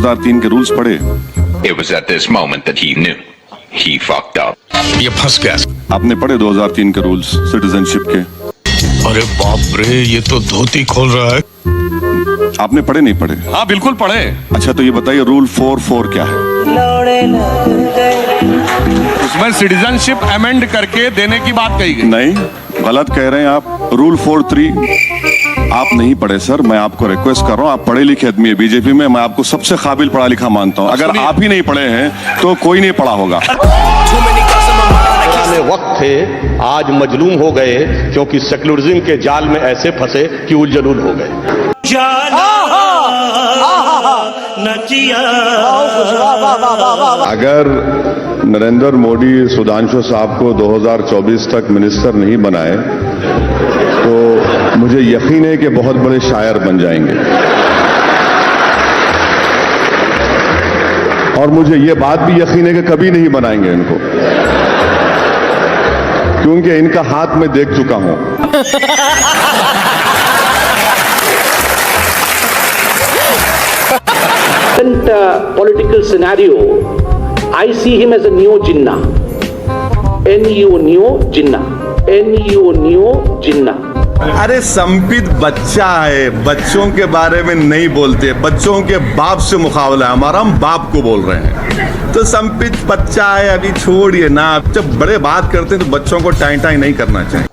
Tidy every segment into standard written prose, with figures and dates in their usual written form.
2003 के रूल्स पढ़े? It was at this moment that he knew. He fucked up. ये फंस गया। आपने पढ़े 2003 के रूल्स सिटीजनशिप के? अरे बाप रे, ये तो धोती खोल रहा है। आपने पढ़े नहीं पढ़े? हाँ बिल्कुल पढ़े। अच्छा तो ये बताइए रूल 4 क्या है? उसमें सिटीजनशिप अमेंड करके देने की बात कही गई। नहीं, गलत कह रहे हैं आप। रूल 4.3 आप नहीं पढ़े सर। मैं आपको रिक्वेस्ट कर रहा हूँ, आप पढ़े लिखे आदमी है बीजेपी में, मैं आपको सबसे काबिल पढ़ा लिखा मानता हूँ। अगर आप ही नहीं पढ़े हैं तो कोई नहीं पढ़ा होगा। वक्त थे, आज मजलूम हो गए क्योंकि सेक्युलरिज्म के जाल में ऐसे फंसे कि उलझलूल हो गए। अगर नरेंद्र मोदी सुधांशु साहब को 2024 तक मिनिस्टर नहीं बनाए तो मुझे यकीन है कि बहुत बड़े शायर बन जाएंगे। और मुझे ये बात भी यकीन है कि कभी नहीं बनाएंगे इनको, क्योंकि इनका हाथ में देख चुका हूं। Political scenario, I see him as a neo Jinnah. Neo Jinnah. Neo Jinnah. अरे संपित बच्चा है, बच्चों के बारे में नहीं बोलते, बच्चों के बाप से मुकाबला है हमारा, हम बाप को बोल रहे हैं। तो संपित बच्चा है, अभी छोड़िए ना। जब बड़े बात करते हैं तो बच्चों को टाई टाई नहीं करना चाहिए।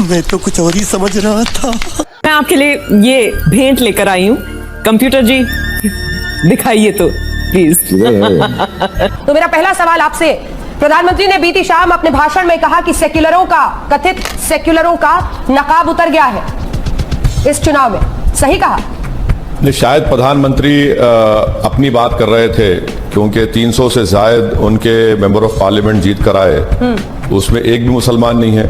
मैं तो कुछ और ही समझ रहा था। मैं आपके लिए ये भेंट लेकर आई हूँ। कंप्यूटर जी दिखाइए तो प्लीज। तो मेरा पहला सवाल आपसे, प्रधानमंत्री ने बीती शाम अपने भाषण में कहा कि कथित सेक्युलरों का नकाब उतर गया है इस चुनाव में, सही कहा? नहीं, शायद प्रधानमंत्री अपनी बात कर रहे थे, क्योंकि 300 से ज्यादा उनके मेंबर ऑफ पार्लियामेंट जीत कर आए, उसमें एक भी मुसलमान नहीं है।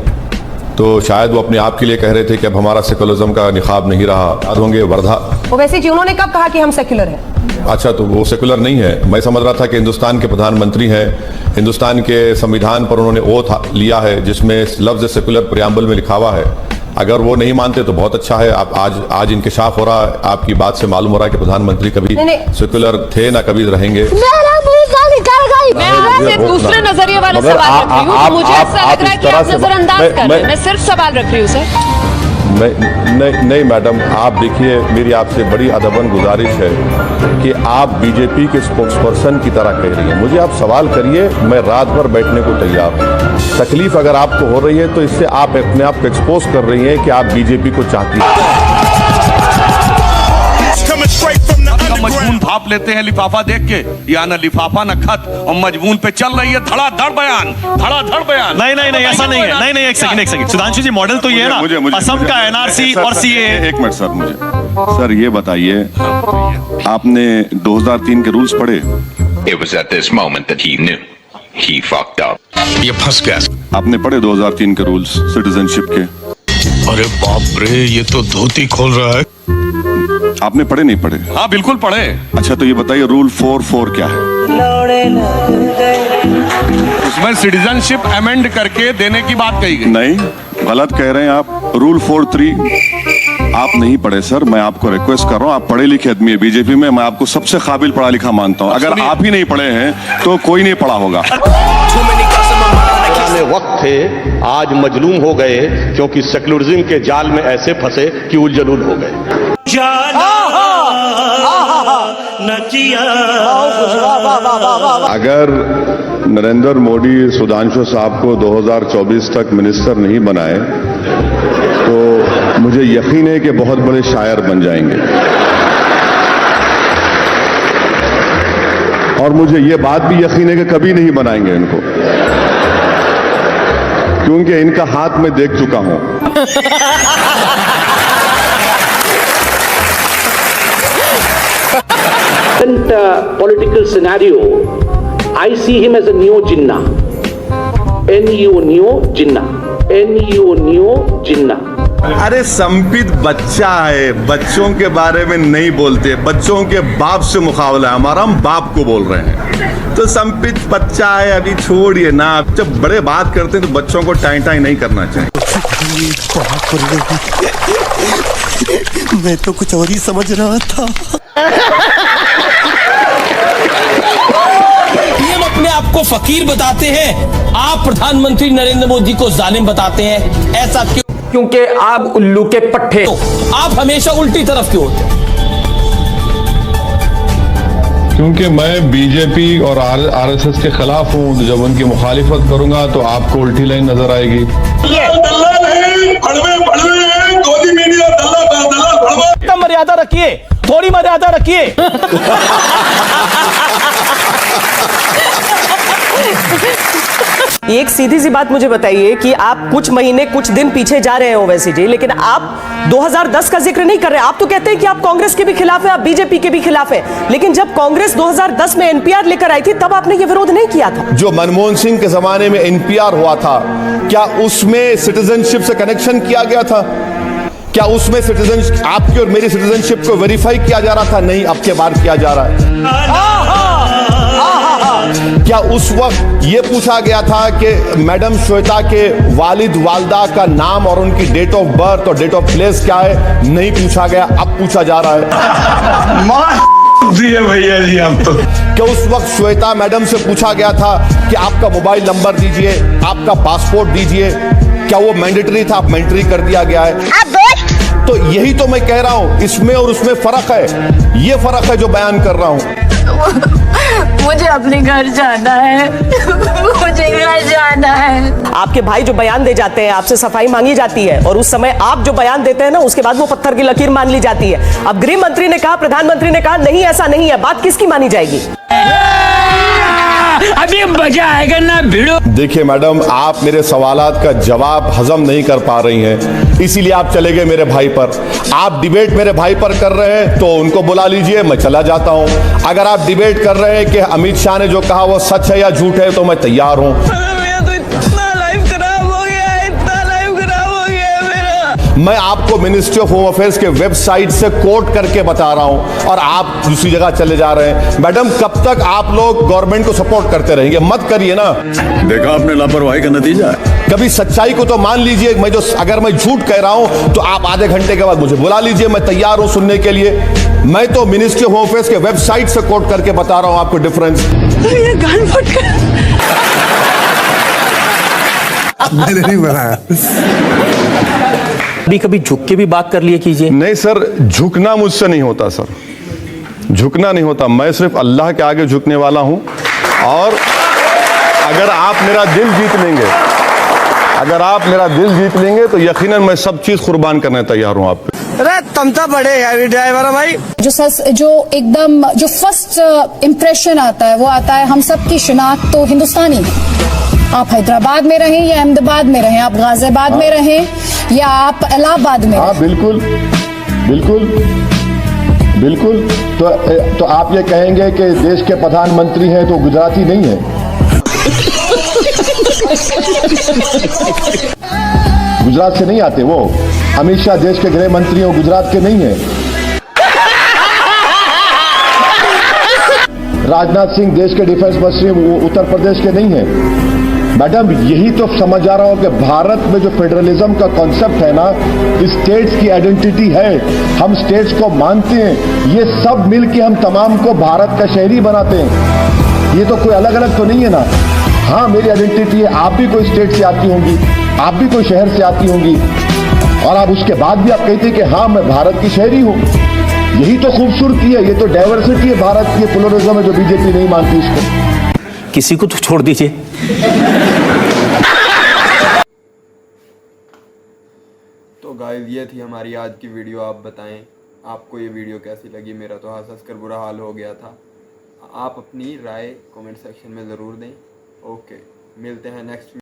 तो शायद वो अपने आप के लिए कह रहे थे कि अब हमारा सेकुलरिज्म का निकाब नहीं रहा। याद होंगे वर्धा। वो वैसे जी उन्होंने कब कहा कि हम सेक्युलर हैं? अच्छा, तो वो सेकुलर नहीं है। मैं समझ रहा था कि हिंदुस्तान के प्रधानमंत्री हैं, हिंदुस्तान के संविधान पर उन्होंने ओथ लिया है जिसमें लफ्ज सेकुलर प्रियम्बल में लिखा हुआ है। अगर वो नहीं मानते तो बहुत अच्छा है। आप आज इंकशाफ हो रहा है, आपकी बात से मालूम हो रहा है कि प्रधानमंत्री कभी सेकुलर थे ना कभी रहेंगे। मैं आपसे दूसरे नजरिए वाला सवाल रख रही हूँ, तो मुझे ऐसा लग रहा है कि आप नजरअंदाज कर रहे हैं। मैं सिर्फ सवाल रख रही हूँ सर। नहीं मैडम, आप देखिए, मेरी आपसे बड़ी अदबन गुजारिश है कि आप बीजेपी के स्पोक्सपर्सन की तरह कह रही हैं। मुझे आप सवाल करिए, मैं रात भर बैठने को तैयार हूँ। तकलीफ अगर आपको हो रही है तो इससे आप अपने आप को एक्सपोज कर रही हैं कि आप बीजेपी को चाहती हैं। मजमून भाप लेते हैं लिफाफा देख के, या ना लिफाफा ना खत, और मजमून पे चल रही है धड़ाधड़ बयान। नहीं ऐसा नहीं है। नहीं एक सेकंड सुधांशु जी, मॉडल तो ये है ना असम का एनआरसी और सीए। एक मिनट सर, ये बताइए, आपने 2003 के रूल्स पढ़े? It was at this moment that he knew. He fucked up. ये फंस गया। आपने पढ़े 2003 के रूल्स सिटीजनशिप के? अरे बाप रे, ये तो धोती खोल रहा है। आपने पढ़े नहीं पढ़े? हाँ बिल्कुल पढ़े। अच्छा तो ये बताइए रूल 4 क्या है? उसमें सिटीजनशिप अमेंड करके देने की बात कही गई। नहीं, गलत कह रहे हैं आप। रूल 4.3 आप नहीं पढ़े सर। मैं आपको रिक्वेस्ट कर रहा हूँ, आप पढ़े लिखे आदमी है बीजेपी में, मैं आपको सबसे काबिल पढ़ा लिखा मानता हूँ। अगर आप ही नहीं पढ़े हैं तो कोई नहीं पढ़ा होगा। वक्त थे, आज मजलूम हो गए क्योंकि सेक्युलरिज्म के जाल में ऐसे फंसे कि उलझलूल हो गए। अगर नरेंद्र मोदी सुधांशु साहब को 2024 तक मिनिस्टर नहीं बनाए तो मुझे यकीन है कि बहुत बड़े शायर बन जाएंगे। और मुझे ये बात भी यकीन है कि कभी नहीं बनाएंगे इनको, क्योंकि इनका हाथ में देख चुका हूं। Political scenario, I see him as a neo Jinnah. Neo Jinnah. Neo Jinnah. अरे संपित बच्चा है, बच्चों के बारे में नहीं बोलते, बच्चों के बाप से मुकाबला है हमारा, हम बाप को बोल रहे हैं। तो संपित बच्चा है, अभी छोड़िए ना। जब बड़े बात करते हैं तो बच्चों को टाई टाई नहीं करना चाहिए। मैं तो कुछ और ही समझ रहा था। पीएम अपने आप को फकीर बताते हैं, आप प्रधानमंत्री नरेंद्र मोदी को जालिम बताते हैं। ऐसा क्यों? क्योंकि आप उल्लू के पट्टे। आप हमेशा उल्टी तरफ क्यों होते हैं? क्योंकि मैं बीजेपी और आरएसएस के खिलाफ हूँ। जब उनकी मुखालिफत करूंगा तो आपको उल्टी लाइन नजर आएगी। मर्यादा रखिए, थोड़ी मर्यादा रखिए। एक सीधी सी बात मुझे बताइए कि आप कुछ महीने कुछ दिन पीछे जा रहे हो वैसे जी, लेकिन आप 2010 का जिक्र नहीं कर रहे। आप तो कहते हैं कि आप कांग्रेस के भी खिलाफ है, आप बीजेपी के भी खिलाफ है, लेकिन जब कांग्रेस 2010 में एनपीआर लेकर आई थी तब आपने ये विरोध नहीं किया था। जो मनमोहन सिंह के जमाने में एनपीआर हुआ था, क्या उसमें सिटीजनशिप से कनेक्शन किया गया था? क्या उसमें सिटीजन आपकी और मेरी सिटीजनशिप को वेरीफाई किया जा रहा था? नहीं, अब के बार किया जा रहा है। क्या उस वक्त ये पूछा गया था कि मैडम श्वेता के वालिद वालदा का नाम और उनकी डेट ऑफ बर्थ और डेट ऑफ प्लेस क्या है? नहीं पूछा गया, अब पूछा जा रहा है। भैया जी आप तो। क्या उस वक्त श्वेता मैडम से पूछा गया था कि आपका मोबाइल नंबर दीजिए, आपका पासपोर्ट दीजिए? क्या वो मैंडेटरी था? अब मैंडेटरी कर दिया गया है। तो यही तो मैं कह रहा हूं, इसमें और उसमें फर्क है। ये फर्क है जो बयान कर रहा हूं। मुझे अपने घर जाना है। मुझे घर जाना है। आपके भाई जो बयान दे जाते हैं, आपसे सफाई मांगी जाती है और उस समय आप जो बयान देते हैं ना, उसके बाद वो पत्थर की लकीर मान ली जाती है। अब गृह मंत्री ने कहा, प्रधानमंत्री ने कहा नहीं ऐसा नहीं है, बात किसकी मानी जाएगी? अभी मजा आएगा ना भिड़ो। देखिए मैडम, आप मेरे सवालात का जवाब हजम नहीं कर पा रही हैं, इसीलिए आप चले गए मेरे भाई पर। आप डिबेट मेरे भाई पर कर रहे हैं तो उनको बुला लीजिए, मैं चला जाता हूं। अगर आप डिबेट कर रहे हैं कि अमित शाह ने जो कहा वो सच है या झूठ है, तो मैं तैयार हूं। मैं आपको मिनिस्ट्री ऑफ होम अफेयर्स के वेबसाइट से कोट करके बता रहा हूं और आप दूसरी जगह चले जा रहे हैं। मैडम, कब तक आप लोग गवर्नमेंट को सपोर्ट करते रहेंगे? मत करिए ना। देखा आपने लापरवाही का नतीजा है। कभी सच्चाई को तो मान लीजिए। अगर मैं झूठ कह रहा हूं तो आप आधे घंटे के बाद मुझे बुला लीजिए, मैं तैयार हूं सुनने के लिए। मैं तो मिनिस्ट्री ऑफ होम अफेयर्स के वेबसाइट से कोट करके बता रहा हूं आपको डिफरेंस। ये गान फट मैंने नहीं बनाया। कभी झुक के भी बात कर लिए कीजिए। नहीं सर, झुकना मुझसे नहीं होता सर, झुकना नहीं होता। मैं सिर्फ अल्लाह के आगे झुकने वाला हूं। और अगर आप मेरा दिल जीत लेंगे तो यकीनन मैं सब चीज कुर्बान करने तैयार हूं आप पे। अरे तुम तो बड़े हैवी ड्राइवर है भाई। जो फर्स्ट इम्प्रेशन आता है वो आता है, हम सब की शिनाख्त तो हिंदुस्तानी है। आप हैदराबाद में रहें या अहमदाबाद में रहें, आप गाजियाबाद में रहें या आप इलाहाबाद में। हाँ बिल्कुल बिल्कुल बिल्कुल। तो आप ये कहेंगे कि देश के प्रधानमंत्री हैं तो गुजराती नहीं है? गुजरात से नहीं आते वो। अमित शाह देश के गृह मंत्री हो, गुजरात के नहीं है। राजनाथ सिंह देश के डिफेंस मंत्री उत्तर प्रदेश के नहीं है। मैडम, यही तो समझ आ रहा हूं कि भारत में जो फेडरलिज्म का कॉन्सेप्ट है ना, स्टेट्स की आइडेंटिटी है, हम स्टेट्स को मानते हैं। ये सब मिलके हम तमाम को भारत का शहरी बनाते हैं। ये तो कोई अलग अलग तो नहीं है ना। हाँ, मेरी आइडेंटिटी है, आप भी कोई स्टेट से आती होंगी, आप भी कोई शहर से आती होंगी, और आप उसके बाद भी आप कहते हैं कि हाँ मैं भारत की शहरी हूं। यही तो खूबसूरती है, ये तो डाइवर्सिटी है भारत की, प्लुरलिज्म है जो बीजेपी नहीं मानती इसको। किसी को तो छोड़ दीजिए। तो गाइस, ये थी हमारी आज की वीडियो। आप बताएं आपको ये वीडियो कैसी लगी। मेरा तो हंस कर बुरा हाल हो गया था। आप अपनी राय कमेंट सेक्शन में ज़रूर दें। ओके, मिलते हैं नेक्स्ट वीडियो।